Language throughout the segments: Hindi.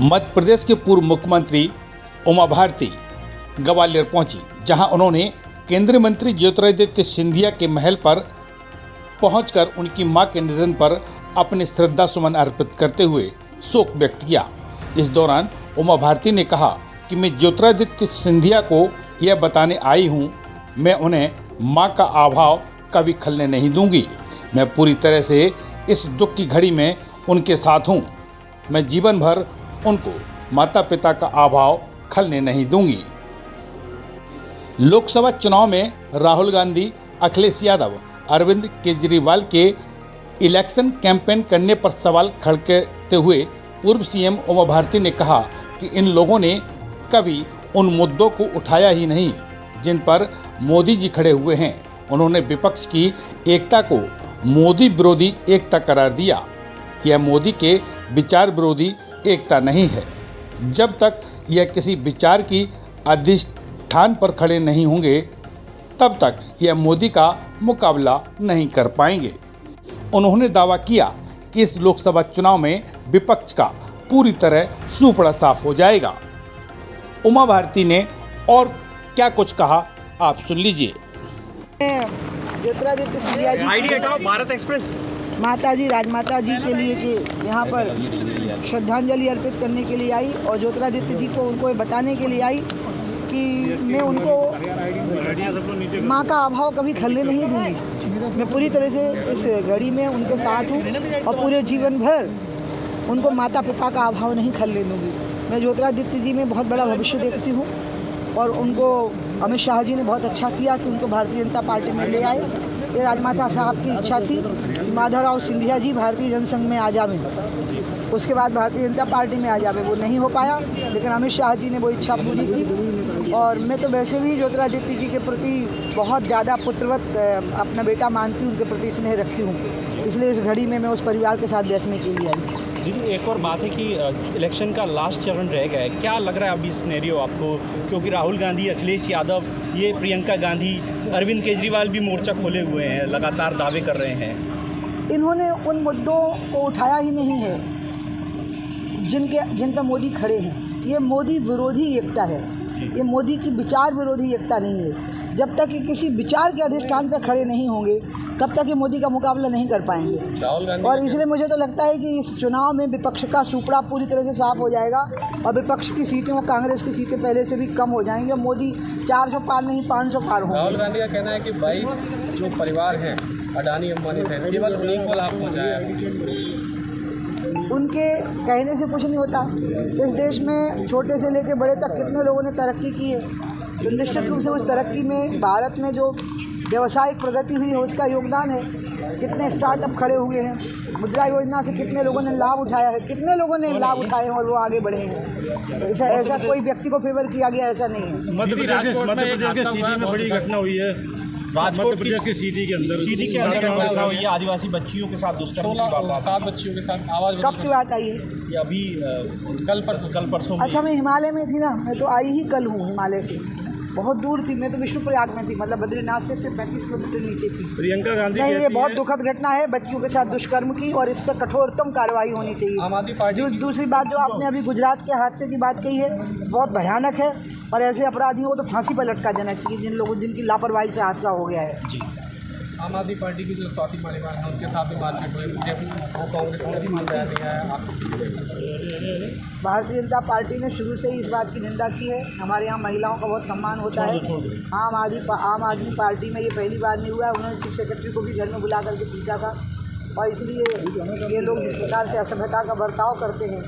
मध्य प्रदेश के पूर्व मुख्यमंत्री उमा भारती ग्वालियर पहुंची, जहां उन्होंने केंद्रीय मंत्री ज्योतिरादित्य सिंधिया के महल पर पहुंचकर उनकी मां के निधन पर अपने श्रद्धा सुमन अर्पित करते हुए शोक व्यक्त किया। इस दौरान उमा भारती ने कहा कि मैं ज्योतिरादित्य सिंधिया को यह बताने आई हूं, मैं उन्हें मां का अभाव कभी खलने नहीं दूंगी। मैं पूरी तरह से इस दुख की घड़ी में उनके साथ हूं। मैं जीवन भर उनको माता पिता का अभाव खलने नहीं दूंगी। लोकसभा चुनाव में राहुल गांधी, अखिलेश यादव, अरविंद केजरीवाल के इलेक्शन कैंपेन करने पर सवाल खड़काते हुए पूर्व सीएम उमा भारती ने कहा कि इन लोगों ने कभी उन मुद्दों को उठाया ही नहीं जिन पर मोदी जी खड़े हुए हैं। उन्होंने विपक्ष की एकता को मोदी विरोधी एकता करार दिया। यह मोदी के विचार विरोधी एकता नहीं है। जब तक यह किसी विचार की अधिष्ठान पर खड़े नहीं होंगे, तब तक यह मोदी का मुकाबला नहीं कर पाएंगे। उन्होंने दावा किया कि इस लोकसभा चुनाव में विपक्ष का पूरी तरह सूपड़ा साफ हो जाएगा। उमा भारती ने और क्या कुछ कहा, आप सुन लीजिए। ज्योतिरादित्य सिंधिया जी भारत एक्सप्रेस माता जी, राजमाता जी के लिए कि यहाँ पर श्रद्धांजलि अर्पित करने के लिए आई और ज्योतिरादित्य जी को उनको बताने के लिए आई कि मैं उनको माँ का अभाव कभी खलने नहीं दूंगी। मैं पूरी तरह से इस घड़ी में उनके साथ हूँ और पूरे जीवन भर उनको माता पिता का अभाव नहीं खलने दूंगी। मैं ज्योतिरादित्य जी में बहुत बड़ा भविष्य देखती हूँ और उनको अमित शाह जी ने बहुत अच्छा किया कि उनको भारतीय जनता पार्टी में ले आए। ये राजमाता साहब की इच्छा थी कि माधवराव सिंधिया जी भारतीय जनसंघ में आ जावें, उसके बाद भारतीय जनता पार्टी में आ जावे। वो नहीं हो पाया, लेकिन अमित शाह जी ने वो इच्छा पूरी की। और मैं तो वैसे भी ज्योतिरादित्य जी के प्रति बहुत ज़्यादा पुत्रवत अपना बेटा मानती हूँ, उनके प्रति स्नेह रखती हूँ। इसलिए इस घड़ी में मैं उस परिवार के साथ बैठने के लिए आई। दीदी, एक और बात है कि इलेक्शन का लास्ट चरण रह गया है, क्या लग रहा है अभी सिनेरियो आपको? क्योंकि राहुल गांधी, अखिलेश यादव, ये प्रियंका गांधी, अरविंद केजरीवाल भी मोर्चा खोले हुए हैं, लगातार दावे कर रहे हैं। इन्होंने उन मुद्दों को उठाया ही नहीं है जिन पर मोदी खड़े हैं। ये मोदी विरोधी एकता है, ये मोदी की विचार विरोधी एकता नहीं है। जब तक ये किसी विचार के अधिष्ठान पर खड़े नहीं होंगे, तब तक ये मोदी का मुकाबला नहीं कर पाएंगे। और इसलिए मुझे तो लगता है कि इस चुनाव में विपक्ष का सूपड़ा पूरी तरह से साफ हो जाएगा और विपक्ष की सीटें और कांग्रेस की सीटें पहले से भी कम हो जाएंगी। मोदी 400 पार नहीं 500 पार होंगे। राहुल गांधी का कहना है कि 22 जो परिवार हैं अडानी अंबानी से, केवल उन्हीं को लाभ पहुँचाया। उनके कहने से कुछ नहीं होता। इस देश में छोटे से लेकर बड़े तक कितने लोगों ने तरक्की की है, तो निश्चित रूप से उस तरक्की में भारत में जो व्यावसायिक प्रगति हुई है उसका योगदान है। कितने स्टार्टअप खड़े हुए हैं, मुद्रा योजना से कितने लोगों ने लाभ उठाया है, कितने लोगों ने लाभ उठाए हैं और वो आगे बढ़े हैं। ऐसा कोई व्यक्ति को फेवर किया गया ऐसा नहीं है। मध्य प्रदेश के सीधी में बड़ी घटना हुई है। राजकोट प्रदेश के सीधी के अंदर घटना हुई है, आदिवासी बच्चियों के साथ दुष्कर्म की बात। 7 बच्चियों के साथ आवाज़ कब की बात आई है? ये अभी कल परसों। अच्छा, मैं हिमालय में थी ना, मैं तो आई ही कल हूँ हिमालय से। बहुत दूर थी, मैं तो विष्णुप्रयाग में थी, मतलब बद्रीनाथ से सिर्फ 35 किलोमीटर नीचे थी। प्रियंका गांधी नहीं, ये बहुत दुखद घटना है बच्चियों के साथ दुष्कर्म की और इस पर कठोरतम कार्रवाई होनी चाहिए। आम आदमी पार्टी दूसरी बात जो आपने अभी गुजरात के हादसे की बात कही है, बहुत भयानक है और ऐसे अपराधियों को तो फांसी पर लटका देना चाहिए जिनकी लापरवाही से हादसा हो गया है। जी, आम आदमी पार्टी की जो स्वाति मालिवाल है उनके साथ भी मारपीट हुई, वो कांग्रेस ने भी बयान दिया है। भारतीय जनता पार्टी ने शुरू से ही इस बात की निंदा की है। हमारे यहाँ महिलाओं का बहुत सम्मान होता है। आम आदमी पार्टी में ये पहली बार नहीं हुआ है। उन्होंने चीफ सेक्रेटरी को भी घर में बुला करके पूछा था और इसलिए ये लोग जिस प्रकार से असभ्यता का बर्ताव करते हैं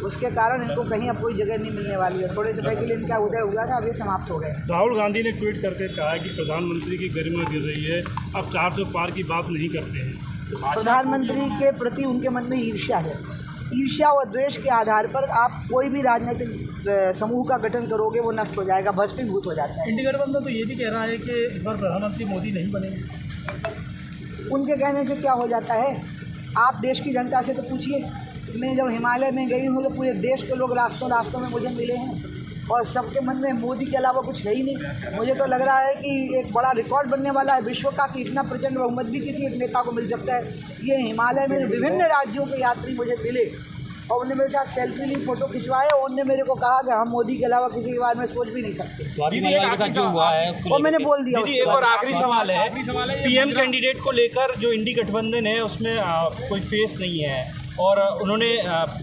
उसके कारण इनको कहीं अब कोई जगह नहीं मिलने वाली है। थोड़े समय के लिए इनका उदय हुआ था, अब ये समाप्त हो गए। राहुल गांधी ने ट्वीट करके कहा है कि प्रधानमंत्री की गरिमा गिर रही है, अब 400 पार की बात नहीं करते हैं। प्रधानमंत्री के प्रति उनके मन में ईर्ष्या है। ईर्ष्या और द्वेष के आधार पर आप कोई भी राजनीतिक समूह का गठन करोगे वो नष्ट हो जाएगा, भस्मीभूत हो जाता है। इंडिया गठबंधन तो ये भी कह रहा है कि इस बार प्रधानमंत्री मोदी नहीं बनेंगे। उनके कहने से क्या हो जाता है? आप देश की जनता से तो पूछिए। मैं जब हिमालय में गई हूँ तो पूरे देश के लोग रास्तों में मुझे मिले हैं और सबके मन में मोदी के अलावा कुछ है ही नहीं। मुझे तो लग रहा है कि एक बड़ा रिकॉर्ड बनने वाला है विश्व का कि इतना प्रचंड बहुमत भी किसी एक नेता को मिल सकता है। ये हिमालय में विभिन्न राज्यों के यात्री मुझे मिले और उन्होंने मेरे साथ सेल्फी ली, फ़ोटो खिंचवाए और उन्होंने मेरे को कहा कि हम मोदी के अलावा किसी के बारे में सोच भी नहीं सकते। सॉरी के साथ जो हुआ है और मैंने बोल दिया। दीदी एक और आखिरी सवाल है, पीएम कैंडिडेट को लेकर जो इंडी गठबंधन है उसमें कोई फेस नहीं है, और उन्होंने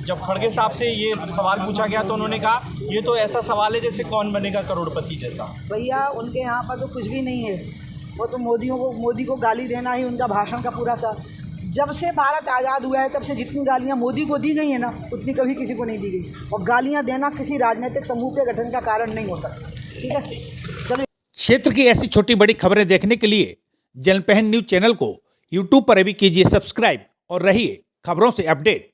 जब खड़गे साहब से ये सवाल पूछा गया तो उन्होंने कहा ये तो ऐसा सवाल है जैसे कौन बनेगा करोड़पति जैसा। भैया उनके यहाँ पर तो कुछ भी नहीं है, वो तो मोदी को गाली देना ही उनका भाषण का पूरा सा। जब से भारत आज़ाद हुआ है तब से जितनी गालियाँ मोदी को दी गई हैं ना, उतनी कभी किसी को नहीं दी गई। और गालियाँ देना किसी राजनीतिक समूह के गठन का कारण नहीं हो सकता। ठीक है, चलो। क्षेत्र की ऐसी छोटी बड़ी खबरें देखने के लिए जनपहन न्यूज चैनल को यूट्यूब पर अभी कीजिए सब्सक्राइब और रहिए खबरों से अपडेट।